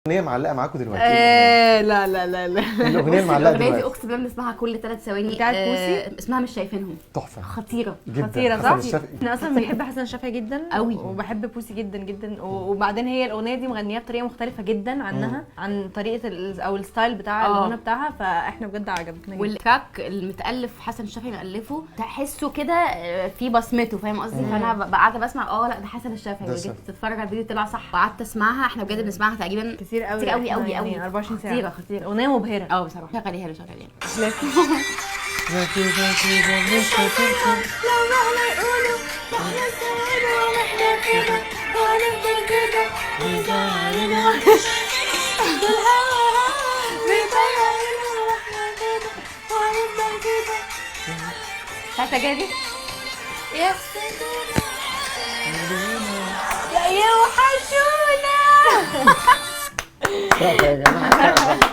اغنيه معلقه معاكم دلوقتي؟ لا لا لا لا الاغنيه المعلقه الاغنيه دي دلوقتي اقسم بالله بنسمعها كل 3 ثواني. بتاعت بوسي اسمها مش شايفينهم. تحفه خطيره جدا. خطيره حسن صح. الشافعي. انا اصلا بحب حسن الشافعي جدا قوي. وبحب بوسي جدا جدا وبعدين هي الاغنيه دي مغنيها بطريقه مختلفه جدا عنها عن طريقه او الستايل بتاع الغنى بتاعها، فاحنا بجد عجبتنا جدا. والتراك المتالف حسن الشافعي مؤلفه، تحسه كده في بصمته، فاهم قصدي؟ فانا قاعده بسمع لا ده حسن الشافعي، وجيت تتفرج على الفيديو طلع صح وقعدت اسمعها. احنا بجد بنسمعها تقريبا كتير قوي كتير قوي قوي يعني قوي 24 ساعه. خطيره خطيره اغنيه مبهره بصراحه. شغليها شغليها لو مهما يقولوا احنا سوا واحنا كده وهنفضل كده بيزعلنا بالهوا بيطيرنا واحنا كده وهنفضل كده. فاكره جدي يا سيدنا يا وحشونا. يا جماعه